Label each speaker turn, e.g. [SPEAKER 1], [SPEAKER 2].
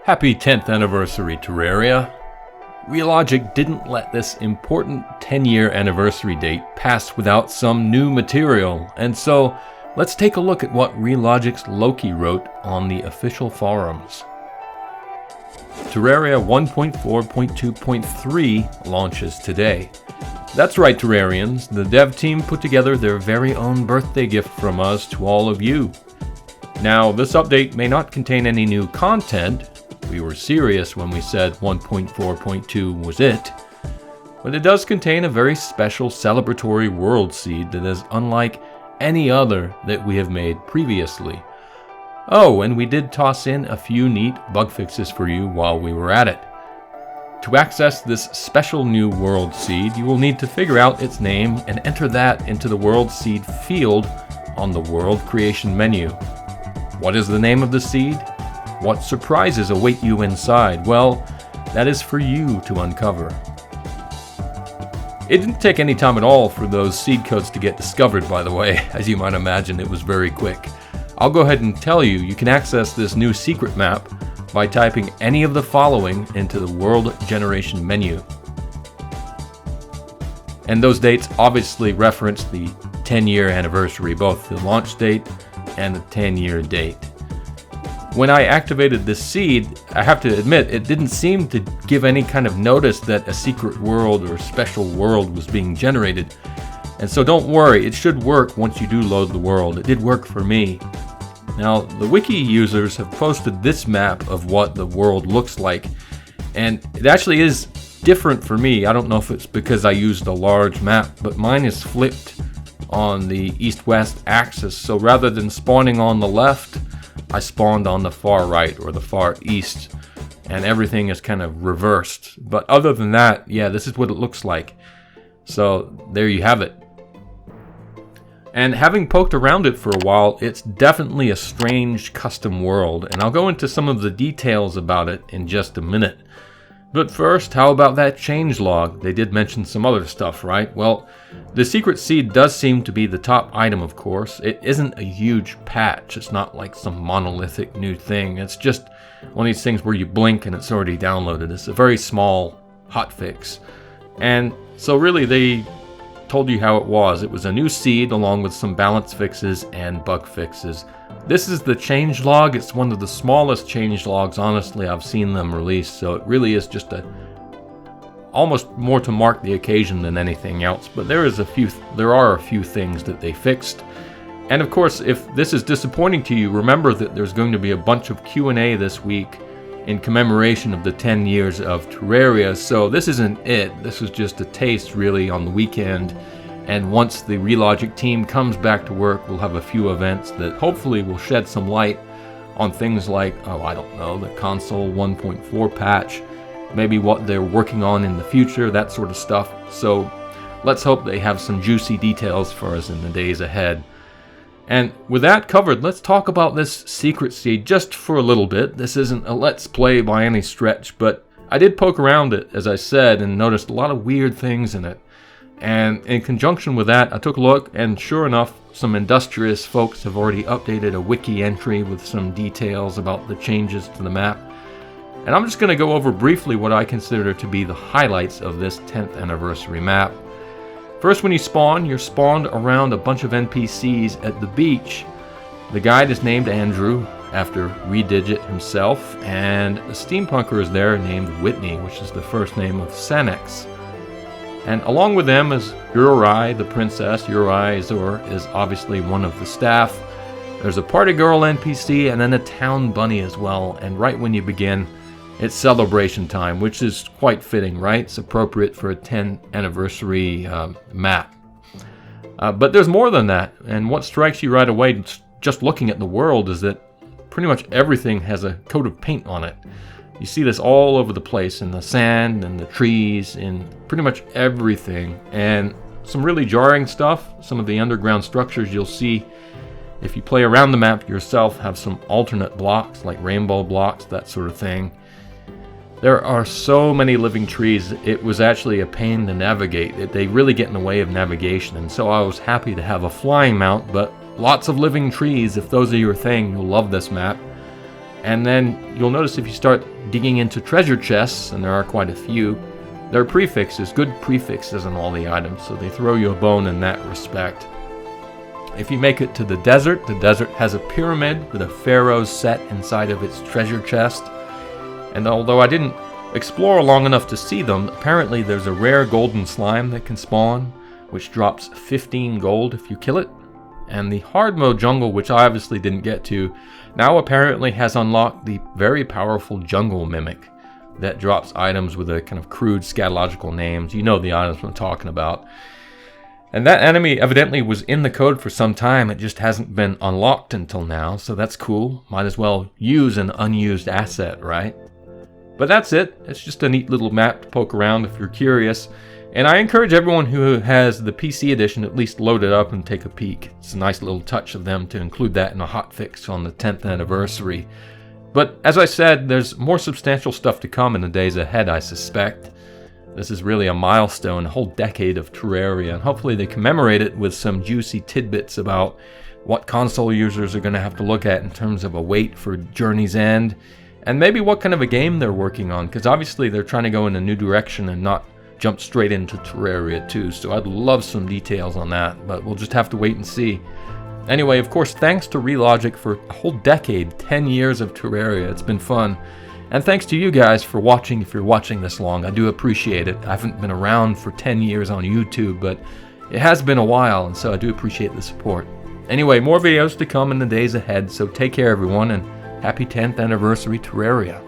[SPEAKER 1] Happy 10th anniversary, Terraria. ReLogic didn't let this important 10-year anniversary date pass without some new material, and so let's take a look at what ReLogic's Loki wrote on the official forums. Terraria 1.4.2.3 launches today. That's right, Terrarians, the dev team put together their very own birthday gift from us to all of you. Now, this update may not contain any new content. We were serious when we said 1.4.2 was it, but it does contain a very special celebratory world seed that is unlike any other that we have made previously. Oh, and we did toss in a few neat bug fixes for you while we were at it. To access this special new world seed, you will need to figure out its name and enter that into the world seed field on the world creation menu. What is the name of the seed? What surprises await you inside? Well, that is for you to uncover. It didn't take any time at all for those seed codes to get discovered, by the way. As you might imagine, it was very quick. I'll go ahead and tell you, you can access this new secret map by typing any of the following into the World Generation menu. And those dates obviously reference the 10-year anniversary, both the launch date and the 10-year date. When I activated this seed, I have to admit, it didn't seem to give any kind of notice that a secret world or special world was being generated. And so don't worry, it should work once you do load the world. It did work for me. Now, the wiki users have posted this map of what the world looks like, and it actually is different for me. I don't know if it's because I used a large map, but mine is flipped on the east-west axis. So rather than spawning on the left, I spawned on the far right or the far east, and everything is kind of reversed. But other than that, yeah, this is what it looks like. So there you have it. And having poked around it for a while, it's definitely a strange custom world, and I'll go into some of the details about it in just a minute. But first, how about that changelog? They did mention some other stuff, right? Well, the secret seed does seem to be the top item, of course. It isn't a huge patch. It's not like some monolithic new thing. It's just one of these things where you blink and it's already downloaded. It's a very small hotfix. And so really they told you how it was. It was a new seed along with some balance fixes and bug fixes. This is the changelog. It's one of the smallest changelogs, honestly, I've seen them released, so it really is just almost more to mark the occasion than anything else. But there are a few things that they fixed. And of course, if this is disappointing to you, remember that there's going to be a bunch of Q&A this week in commemoration of the 10 years of Terraria. So this isn't it. This is just a taste, really, on the weekend. And once the ReLogic team comes back to work, we'll have a few events that hopefully will shed some light on things like, the console 1.4 patch, maybe what they're working on in the future, that sort of stuff. So let's hope they have some juicy details for us in the days ahead. And with that covered, let's talk about this secret seed just for a little bit. This isn't a let's play by any stretch, but I did poke around it, as I said, and noticed a lot of weird things in it. And in conjunction with that, I took a look, and sure enough, some industrious folks have already updated a wiki entry with some details about the changes to the map. And I'm just going to go over briefly what I consider to be the highlights of this 10th anniversary map. First, when you spawn, you're spawned around a bunch of NPCs at the beach. The guide is named Andrew, after ReDigit himself, and the steampunker is there named Whitney, which is the first name of Sanex. And along with them is Uri, the princess. Uri is obviously one of the staff. There's a party girl NPC and then a town bunny as well. And right when you begin, it's celebration time, which is quite fitting, right? It's appropriate for a 10th anniversary map. But there's more than that. And what strikes you right away, just looking at the world, is that pretty much everything has a coat of paint on it. You see this all over the place, in the sand and the trees, in pretty much everything. And some really jarring stuff. Some of the underground structures you'll see, if you play around the map yourself, have some alternate blocks, like rainbow blocks, that sort of thing. There are so many living trees, it was actually a pain to navigate. They really get in the way of navigation, and so I was happy to have a flying mount, but lots of living trees. If those are your thing, you'll love this map. And then you'll notice if you start digging into treasure chests, and there are quite a few, there are prefixes, good prefixes on all the items, so they throw you a bone in that respect. If you make it to the desert has a pyramid with a pharaoh's set inside of its treasure chest. And although I didn't explore long enough to see them, apparently there's a rare golden slime that can spawn, which drops 15 gold if you kill it. And the hard mode jungle, which I obviously didn't get to, now apparently has unlocked the very powerful jungle mimic that drops items with a kind of crude scatological names. You know the items I'm talking about. And that enemy evidently was in the code for some time. It just hasn't been unlocked until now, so that's cool. Might as well use an unused asset, right? But that's it. It's just a neat little map to poke around if you're curious. And I encourage everyone who has the PC edition at least load it up and take a peek. It's a nice little touch of them to include that in a hotfix on the 10th anniversary. But as I said, there's more substantial stuff to come in the days ahead, I suspect. This is really a milestone, a whole decade of Terraria, and hopefully they commemorate it with some juicy tidbits about what console users are going to have to look at in terms of a wait for Journey's End, and maybe what kind of a game they're working on, because obviously they're trying to go in a new direction and not jump straight into Terraria 2, so I'd love some details on that, but we'll just have to wait and see. Anyway, of course, thanks to ReLogic for a whole decade, 10 years of Terraria. It's been fun. And thanks to you guys for watching, if you're watching this long. I do appreciate it. I haven't been around for 10 years on YouTube, but it has been a while, and so I do appreciate the support. Anyway, more videos to come in the days ahead, so take care everyone, and happy 10th anniversary Terraria.